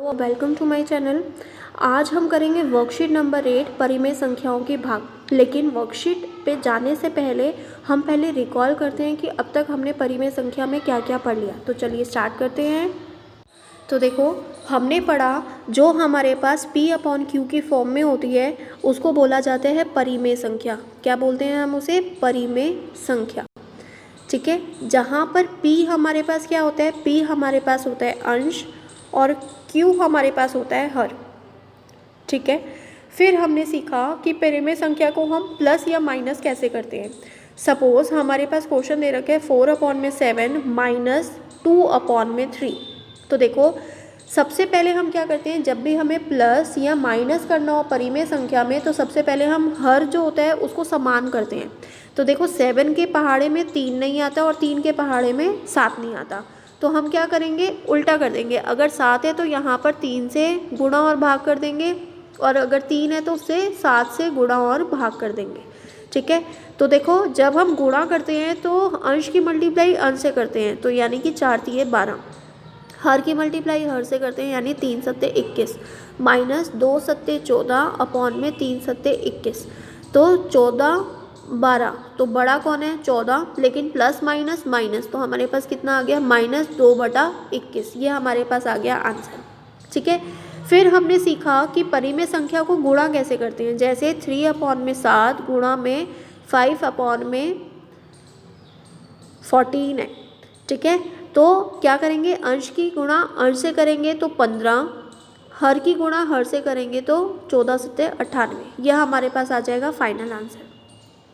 Welcome to my channel. आज हम करेंगे वर्कशीट नंबर 8 परिमेय संख्याओं के भाग। लेकिन वर्कशीट पे जाने से पहले हम पहले रिकॉल करते हैं कि अब तक हमने परिमेय संख्या में क्या क्या पढ़ लिया। तो चलिए स्टार्ट करते हैं। तो देखो, हमने पढ़ा जो हमारे पास P/Q की फॉर्म में होती है उसको बोला जाता है परिमेय संख्या। क्या बोलते हैं हम उसे? परिमेय संख्या। ठीक है, जहाँ पर P हमारे पास क्या होता है? P हमारे पास होता है अंश और Q हमारे पास होता है हर। ठीक है, फिर हमने सीखा कि परिमेय संख्या को हम प्लस या माइनस कैसे करते हैं। सपोज हमारे पास क्वेश्चन दे रखा है 4/7 माइनस 2/3। तो देखो, सबसे पहले हम क्या करते हैं, जब भी हमें प्लस या माइनस करना हो परिमेय संख्या में तो सबसे पहले हम हर जो होता है उसको समान करते हैं। तो देखो, 7 के पहाड़े में 3 नहीं आता और 3 के पहाड़े में 7 नहीं आता, तो हम क्या करेंगे, उल्टा कर देंगे। अगर 7 है तो यहाँ पर 3 से गुणा और भाग कर देंगे, और अगर 3 है तो उससे 7 से गुणा और भाग कर देंगे। ठीक है, तो देखो, जब हम गुणा करते हैं तो अंश की मल्टीप्लाई अंश से करते हैं, तो यानी कि 4×3 = 12। हर की मल्टीप्लाई हर से करते हैं, यानी 3×7 = 21 माइनस 2×7 = 14 अपॉन में 3×7 = 21, तो 14 12। तो बड़ा कौन है? 14, लेकिन प्लस माइनस माइनस, तो हमारे पास कितना आ गया? -2/21। ये हमारे पास आ गया आंसर। ठीक है, फिर हमने सीखा कि परिमेय संख्या को गुणा कैसे करते हैं। जैसे 3/7 गुणा में 5/14 है। ठीक है, तो क्या करेंगे, अंश की गुणा अंश से करेंगे तो 15, हर की गुणा हर से करेंगे तो 14×7 = 98। यह हमारे पास आ जाएगा फाइनल आंसर।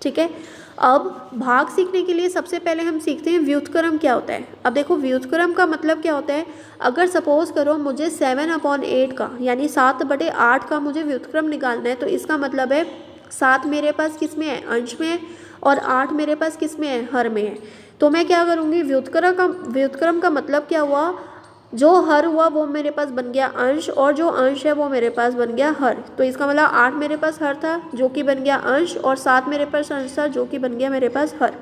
ठीक है, अब भाग सीखने के लिए सबसे पहले हम सीखते हैं व्युत्क्रम क्या होता है। अब देखो, व्युत्क्रम का मतलब क्या होता है। अगर सपोज करो मुझे 7/8 का यानी 7/8 का मुझे व्युत्क्रम निकालना है, तो इसका मतलब है 7 मेरे पास किस में है? अंश में है, और 8 मेरे पास किस में है? हर में है। तो मैं क्या करूँगी, व्युत्क्रम का मतलब क्या हुआ, जो हर हुआ वो मेरे पास बन गया अंश, और जो अंश है वो मेरे पास बन गया हर। तो इसका मतलब 8 मेरे पास हर था जो कि बन गया अंश, और 7 मेरे पास अंश था जो कि बन गया मेरे पास हर।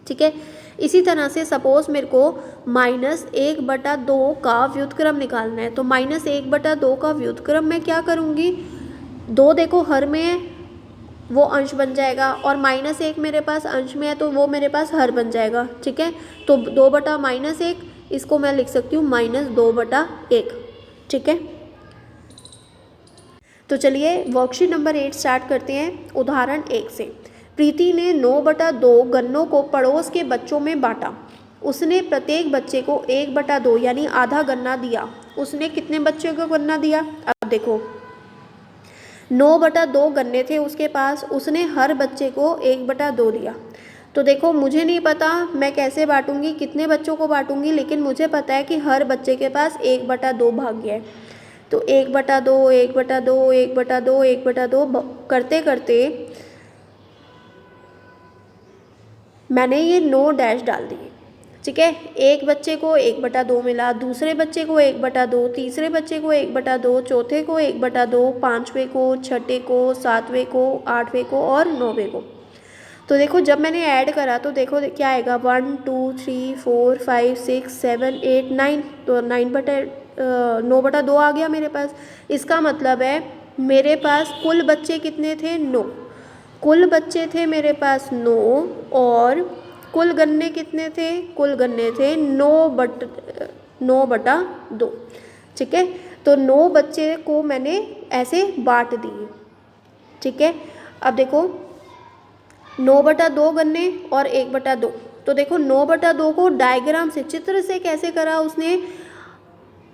ठीक है, इसी तरह से सपोज मेरे को -1/2 का व्युत्क्रम निकालना है, तो -1/2 का व्युत्क्रम मैं क्या करूँगी, 2 देखो हर में है वो अंश बन जाएगा, और -1 मेरे पास अंश में है तो वो मेरे पास हर बन जाएगा। ठीक है, तो 2/-1, इसको मैं लिख सकती हूँ -2/1। ठीक है, तो चलिए वर्कशीट नंबर 8 स्टार्ट करते हैं। उदाहरण 1 से, प्रीति ने 9/2 गन्नों को पड़ोस के बच्चों में बांटा। उसने प्रत्येक बच्चे को 1/2 यानी आधा गन्ना दिया। उसने कितने बच्चों को गन्ना दिया? अब देखो, 9/2 गन्ने थे उसके पास, उसने हर बच्चे को 1/2 दिया। तो देखो, मुझे नहीं पता मैं कैसे बांटूंगी, कितने बच्चों को बांटूंगी, लेकिन मुझे पता है कि हर बच्चे के पास 1/2 भाग्य है। तो 1/2 1/2 1/2 1/2 करते करते मैंने ये 9 डैश डाल दिए। ठीक है, एक बच्चे को 1/2 मिला, दूसरे बच्चे को 1/2, तीसरे बच्चे को 1/2, चौथे को 1/2, पाँचवें को, छठे को, सातवें को, आठवें को और 9वें को। तो देखो, जब मैंने ऐड करा तो देखो क्या आएगा, 1 2 3 4 5 6 7 8 9, तो 9/2 आ गया मेरे पास। इसका मतलब है मेरे पास कुल बच्चे कितने थे? 9। कुल बच्चे थे मेरे पास 9, और कुल गन्ने कितने थे? कुल गन्ने थे 9/2। ठीक है, तो 9 बच्चे को मैंने ऐसे बांट दिए। ठीक है, अब देखो, 9/2 गन्ने और 1/2। तो देखो, 9/2 को डायग्राम से, चित्र से कैसे करा उसने,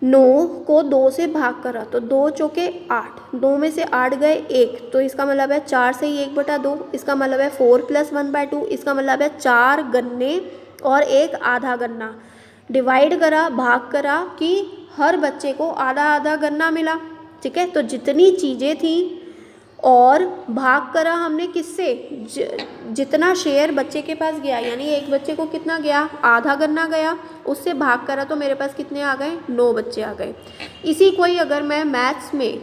9 को 2 से भाग करा, तो 2 चौके 8, 2 में से 8 गए 1, तो इसका मतलब है 4 से ही 1/2। इसका मतलब है 4 + 1/2, इसका मतलब है 4 गन्ने और 1 आधा गन्ना। डिवाइड करा, भाग करा कि हर बच्चे को आधा आधा गन्ना मिला। ठीक है, तो जितनी चीज़ें थी और भाग करा हमने किससे, जितना शेयर बच्चे के पास गया, यानी एक बच्चे को कितना गया, आधा गन्ना गया, उससे भाग करा तो मेरे पास कितने आ गए, 9 बच्चे आ गए। इसी को ही अगर मैं मैथ्स में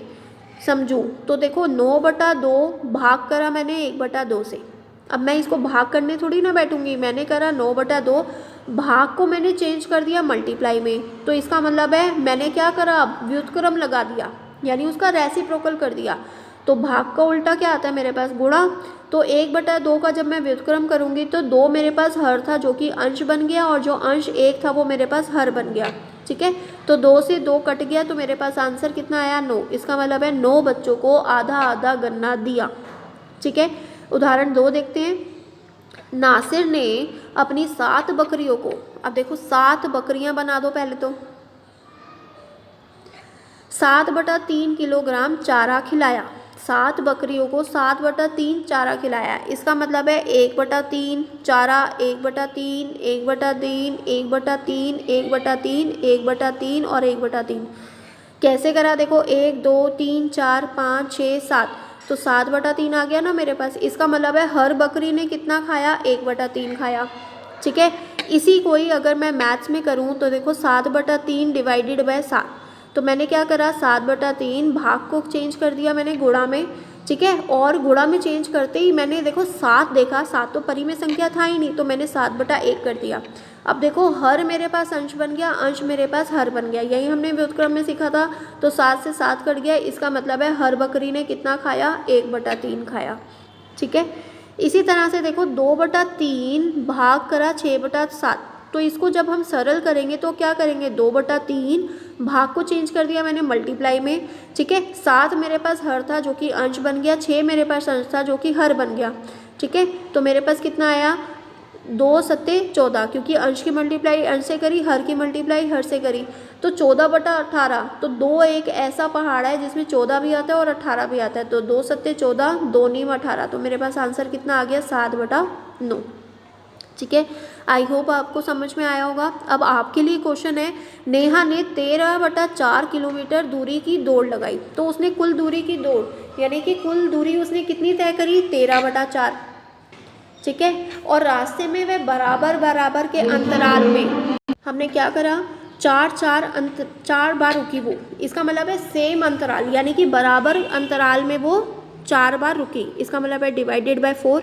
समझूं तो देखो, 9/2 भाग करा मैंने 1/2 से। अब मैं इसको भाग करने थोड़ी ना बैठूंगी, मैंने करा 9/2, भाग को मैंने चेंज कर दिया मल्टीप्लाई में, तो इसका मतलब है मैंने क्या करा, व्युत्क्रम लगा दिया, यानी उसका रेसिप्रोकल कर दिया। तो भाग का उल्टा क्या आता है मेरे पास, गुणा। तो 1/2 का जब मैं व्युत्क्रम करूंगी तो 2 मेरे पास हर था जो कि अंश बन गया, और जो अंश 1 था वो मेरे पास हर बन गया। ठीक है, तो 2 से 2 कट गया, तो मेरे पास आंसर कितना आया, 9। इसका मतलब है 9 बच्चों को आधा आधा गन्ना दिया। ठीक है, उदाहरण 2 देखते हैं। नासिर ने अपनी 7 बकरियों को, अब देखो 7 बकरियां बना दो पहले तो, 7/3 किलोग्राम चारा खिलाया। 7 बकरियों को 7/3 चारा खिलाया, इसका मतलब है 1/3 चारा, 1/3, 1/3, 1/3, 1/3, 1/3 और 1/3। कैसे करा देखो, 1 2 3 4 5 6 7, तो 7/3 आ गया ना मेरे पास। इसका मतलब है हर बकरी ने कितना खाया, 1/3 खाया। ठीक है, इसी को ही अगर मैं मैथ्स में करूँ तो देखो 7/3 डिवाइडेड बाय 7, तो मैंने क्या करा, 7/3 भाग को चेंज कर दिया मैंने गुणा में। ठीक है, और गुणा में चेंज करते ही मैंने देखो 7 देखा, 7 तो परिमेय संख्या था ही नहीं, तो मैंने 7/1 कर दिया। अब देखो हर मेरे पास अंश बन गया, अंश मेरे पास हर बन गया, यही हमने व्युत्क्रम में सीखा था। तो 7 से 7 कट गया, इसका मतलब है हर बकरी ने कितना खाया, 1/3 खाया। ठीक है, इसी तरह से देखो 2/3 भाग करा 6/7, तो इसको जब हम सरल करेंगे तो क्या करेंगे, 2/3 भाग को चेंज कर दिया मैंने मल्टीप्लाई में। ठीक है, 7 मेरे पास हर था जो कि अंश बन गया, 6 मेरे पास अंश था जो कि हर बन गया। ठीक है, तो मेरे पास कितना आया, 2 सत्ते 14, क्योंकि अंश की मल्टीप्लाई अंश से करी, हर की मल्टीप्लाई हर से करी, तो 14/18। तो 2 एक ऐसा पहाड़ है जिसमें 14 भी आता है और 18 भी आता है, तो 2 सत्ते 14, 2 नीम 18, तो मेरे पास आंसर कितना आ गया, 7/9। ठीक है, आई होप आपको समझ में आया होगा। अब आपके लिए क्वेश्चन है, नेहा ने 13/4 किलोमीटर दूरी की दौड़ लगाई, तो उसने कुल दूरी की दौड़, यानी कि कुल दूरी उसने कितनी तय करी, 13/4। ठीक है, और रास्ते में वह बराबर बराबर के अंतराल में, हमने क्या करा, 4 बार रुकी वो, इसका मतलब है सेम अंतराल, यानी कि बराबर अंतराल में वो 4 बार रुकी, इसका मतलब है डिवाइडेड बाय 4।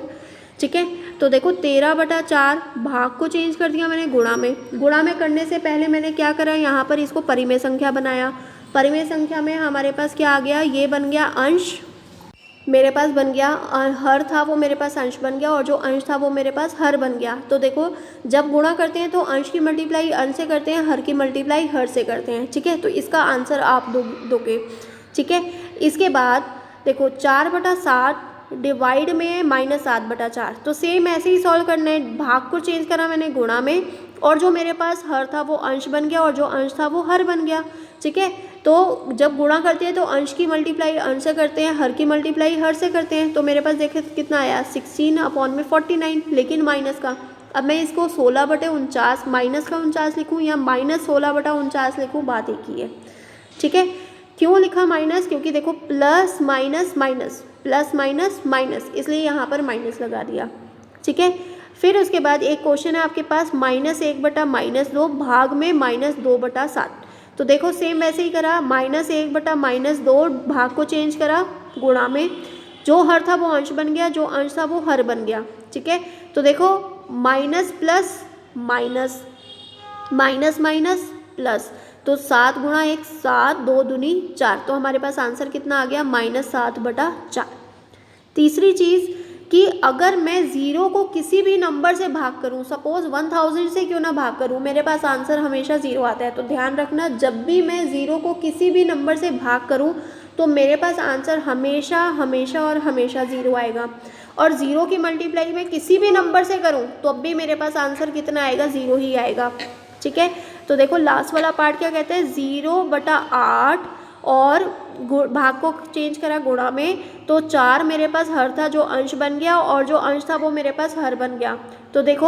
ठीक है, तो देखो 13/4 भाग को चेंज कर दिया मैंने गुणा में। गुणा में करने से पहले मैंने क्या करा, यहाँ पर इसको परिमेय संख्या बनाया। परिमेय संख्या में हमारे पास क्या आ गया, ये बन गया अंश, मेरे पास बन गया हर था वो मेरे पास अंश बन गया, और जो अंश था वो मेरे पास हर बन गया। तो देखो जब गुणा करते हैं तो अंश की मल्टीप्लाई अंश से करते हैं, हर की मल्टीप्लाई हर से करते हैं। ठीक है, तो इसका आंसर आप दोगे। ठीक है, इसके बाद देखो 4/7 डिवाइड में -7/4, तो सेम ऐसे ही सॉल्व करना है, भाग को चेंज करा मैंने गुणा में, और जो मेरे पास हर था वो अंश बन गया, और जो अंश था वो हर बन गया। ठीक है, तो जब गुणा करते हैं तो अंश की मल्टीप्लाई अंश से करते हैं, हर की मल्टीप्लाई हर से करते हैं, तो मेरे पास देखे कितना आया, 16/49, लेकिन माइनस का। अब मैं इसको 16/49 माइनस का 49 लिखूँ या -16/49 लिखूँ, बात एक ही है। ठीक है, क्यों लिखा माइनस, क्योंकि देखो plus minus minus, plus minus minus, इसलिए यहाँ पर माइनस लगा दिया। ठीक है, फिर उसके बाद एक क्वेश्चन है आपके पास, -1/-2 भाग में -2/7, तो देखो सेम वैसे ही करा, -1/-2 भाग को चेंज करा गुणा में, जो हर था वो अंश बन गया, जो अंश था वो हर बन गया। ठीक है, तो देखो minus plus minus, minus minus plus, तो 7 × 1 7, 2 दूनी 4, तो हमारे पास आंसर कितना आ गया, -7/4। तीसरी चीज़ कि अगर मैं 0 को किसी भी नंबर से भाग करूं, सपोज 1000 से क्यों ना भाग करूं, मेरे पास आंसर हमेशा 0 आता है। तो ध्यान रखना, जब भी मैं 0 को किसी भी नंबर से भाग करूं तो मेरे पास आंसर हमेशा हमेशा और हमेशा 0 आएगा, और 0 की मल्टीप्लाई मैं किसी भी नंबर से करूं तो अब भी मेरे पास आंसर कितना आएगा, 0 ही आएगा। ठीक है, तो देखो लास्ट वाला पार्ट क्या कहते हैं, 0/8, और भाग को चेंज करा गुणा में, तो 4 मेरे पास हर था जो अंश बन गया, और जो अंश था वो मेरे पास हर बन गया। तो देखो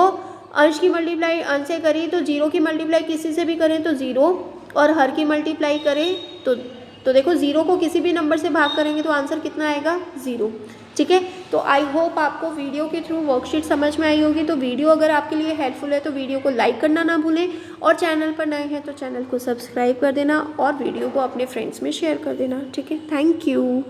अंश की मल्टीप्लाई अंश से करी तो 0 की मल्टीप्लाई किसी से भी करें तो 0, और हर की मल्टीप्लाई करें तो देखो 0 को किसी भी नंबर से भाग करेंगे तो आंसर कितना आएगा, 0। ठीक है, तो आई होप आपको वीडियो के थ्रू वर्कशीट समझ में आई होगी। तो वीडियो अगर आपके लिए हेल्पफुल है तो वीडियो को लाइक करना ना भूलें, और चैनल पर नए हैं तो चैनल को सब्सक्राइब कर देना, और वीडियो को अपने फ्रेंड्स में शेयर कर देना। ठीक है, थैंक यू।